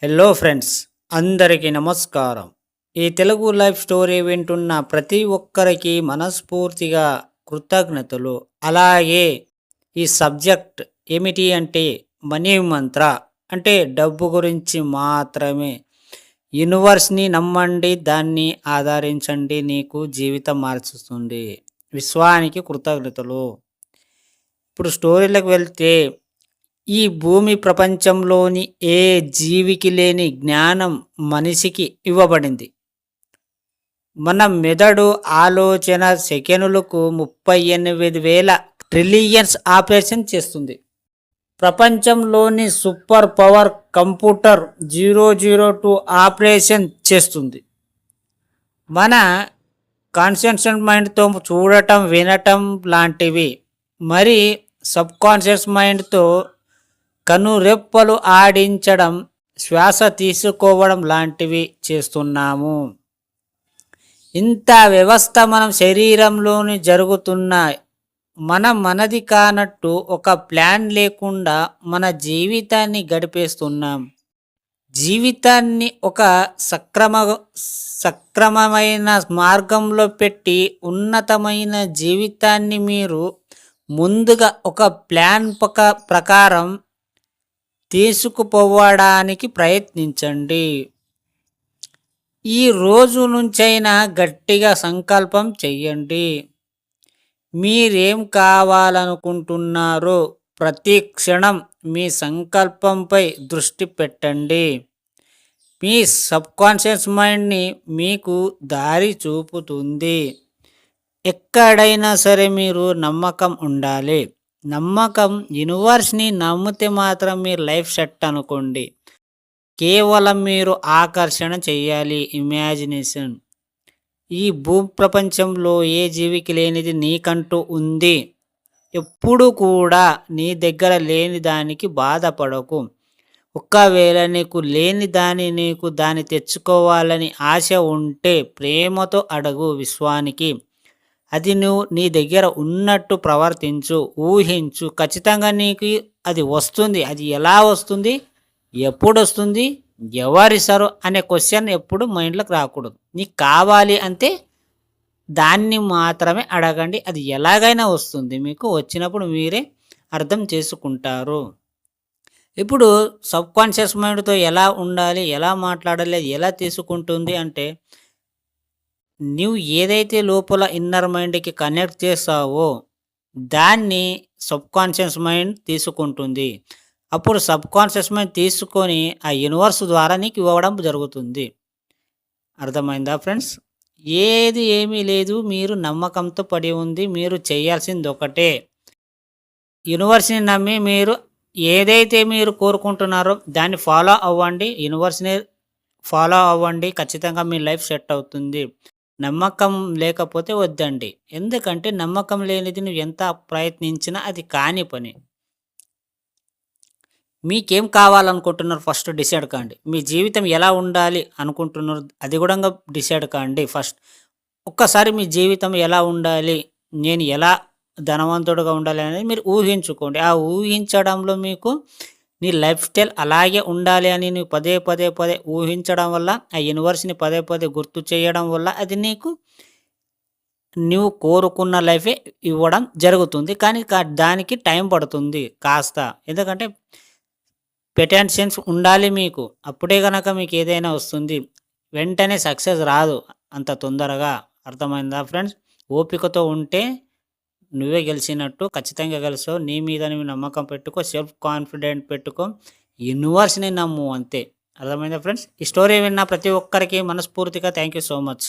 Hello friends, అందరికీ నమస్కారం. ఈ తెలుగు లైఫ్ స్టోరీ వింటున్న ప్రతి ఒక్కరికి మనస్ఫూర్తిగా కృతజ్ఞతలు. అలాగే ఈ సబ్జెక్ట్ ఏమిటి అంటే మనీ మంత్ర, అంటే డబ్బు గురించి మాత్రమే. యూనివర్స్ని నమ్మండి, దాన్ని ఆదరించండి, నీకు జీవితం మార్చుతుంది. విశ్వానికి కృతజ్ఞతలు. ఇప్పుడు స్టోరీలకు వెళ్తే, ఈ భూమి ప్రపంచంలోని ఏ జీవికి లేని జ్ఞానం మనిషికి ఇవ్వబడింది. మన మెదడు ఆలోచన సెకనులకు 38,000 ట్రిలియన్స్ ఆపరేషన్ చేస్తుంది. ప్రపంచంలోని సూపర్ పవర్ కంప్యూటర్ 002 ఆపరేషన్ చేస్తుంది. మన కాన్షియస్ మైండ్తో చూడటం, వినటం లాంటివి. మరి సబ్కాన్షియస్ మైండ్తో కనురెప్పలు ఆడించడం, శ్వాస తీసుకోవడం లాంటివి చేస్తున్నాము. ఇంత వ్యవస్థ మనం శరీరంలోని జరుగుతున్నాయి. మనది కానట్టు ఒక ప్లాన్ లేకుండా మన జీవితాన్ని గడిపేస్తున్నాం. జీవితాన్ని ఒక సక్రమమైన మార్గంలో పెట్టి ఉన్నతమైన జీవితాన్ని మీరు ముందుగా ఒక ప్లాన్ ప్రకారం తీసుకుపోవడానికి ప్రయత్నించండి. ఈ రోజు నుంచైనా గట్టిగా సంకల్పం చెయ్యండి. మీరేం కావాలనుకుంటున్నారో ప్రతి క్షణం మీ సంకల్పంపై దృష్టి పెట్టండి. మీ సబ్కాన్షియస్ మైండ్ని మీకు దారి చూపుతుంది. ఎక్కడైనా సరే మీరు నమ్మకం ఉండాలి. నమ్మకం, యూనివర్స్ని నమ్మితే మాత్రం మీరు లైఫ్ సెట్ అనుకోండి. కేవలం మీరు ఆకర్షణ చెయ్యాలి, ఇమాజినేషన్. ఈ భూప్రపంచంలో ఏ జీవికి లేనిది నీకంటూ ఉంది. ఎప్పుడు కూడా నీ దగ్గర లేని దానికి బాధపడకు. ఒకవేళ నీకు లేని దాన్ని తెచ్చుకోవాలని ఆశ ఉంటే ప్రేమతో అడుగు విశ్వానికి. అది నువ్వు నీ దగ్గర ఉన్నట్టు ప్రవర్తించు, ఊహించు. ఖచ్చితంగా నీకు అది వస్తుంది. అది ఎలా వస్తుంది, ఎప్పుడు వస్తుంది, ఎవరిస్తారు అనే క్వశ్చన్ ఎప్పుడు మైండ్లోకి రాకూడదు. నీకు కావాలి అంటే దాన్ని మాత్రమే అడగండి. అది ఎలాగైనా వస్తుంది. మీకు వచ్చినప్పుడు మీరే అర్థం చేసుకుంటారు. ఇప్పుడు సబ్కాన్షియస్ మైండ్తో ఎలా ఉండాలి, ఎలా మాట్లాడాలి, ఎలా తీసుకుంటుంది అంటే, నువ్వు ఏదైతే లోపల ఇన్నర్ మైండ్కి కనెక్ట్ చేస్తావో దాన్ని సబ్కాన్షియస్ మైండ్ తీసుకుంటుంది. అప్పుడు సబ్కాన్షియస్ మైండ్ తీసుకొని ఆ యూనివర్స్ ద్వారా నీకు ఇవ్వడం జరుగుతుంది. అర్థమైందా ఫ్రెండ్స్? ఏమీ లేదు, మీరు నమ్మకంతో పడి ఉంది. మీరు చేయాల్సింది ఒకటే, యూనివర్స్ని నమ్మి మీరు ఏదైతే మీరు కోరుకుంటున్నారో దాన్ని ఫాలో అవ్వండి. యూనివర్స్ని ఫాలో అవ్వండి. ఖచ్చితంగా మీ లైఫ్ సెట్ అవుతుంది. నమ్మకం లేకపోతే వద్దండి. ఎందుకంటే నమ్మకం లేనిది నువ్వు ఎంత ప్రయత్నించినా అది కాని పని. మీకేం కావాలనుకుంటున్నారు ఫస్ట్ డిసైడ్ కాండి. మీ జీవితం ఎలా ఉండాలి అనుకుంటున్నారు అది కూడా డిసైడ్ కాండి ఫస్ట్. ఒక్కసారి మీ జీవితం ఎలా ఉండాలి, నేను ఎలా ధనవంతుడుగా ఉండాలి అనేది మీరు ఊహించుకోండి. ఆ ఊహించడంలో మీకు నీ లైఫ్ స్టైల్ అలాగే ఉండాలి అని నువ్వు పదే ఊహించడం వల్ల, ఆ యూనివర్స్ని పదే గుర్తు చేయడం వల్ల అది నువ్వు కోరుకున్న లైఫే ఇవ్వడం జరుగుతుంది. కానీ దానికి టైం పడుతుంది కాస్త. ఎందుకంటే పెటెన్షన్స్ ఉండాలి మీకు. అప్పుడే కనుక మీకు ఏదైనా వస్తుంది. వెంటనే సక్సెస్ రాదు అంత తొందరగా. అర్థమైందా ఫ్రెండ్స్? ఓపికతో ఉంటే నువ్వే గెలిచినట్టు. ఖచ్చితంగా గెలుస్తావు. నీ మీద నువ్వు నమ్మకం పెట్టుకో, సెల్ఫ్ కాన్ఫిడెంట్ పెట్టుకో, యూనివర్స్ని నమ్ము, అంతే. అర్థమైందా ఫ్రెండ్స్? ఈ స్టోరీ విన్న ప్రతి ఒక్కరికి మనస్ఫూర్తిగా థ్యాంక్ యూ సో మచ్.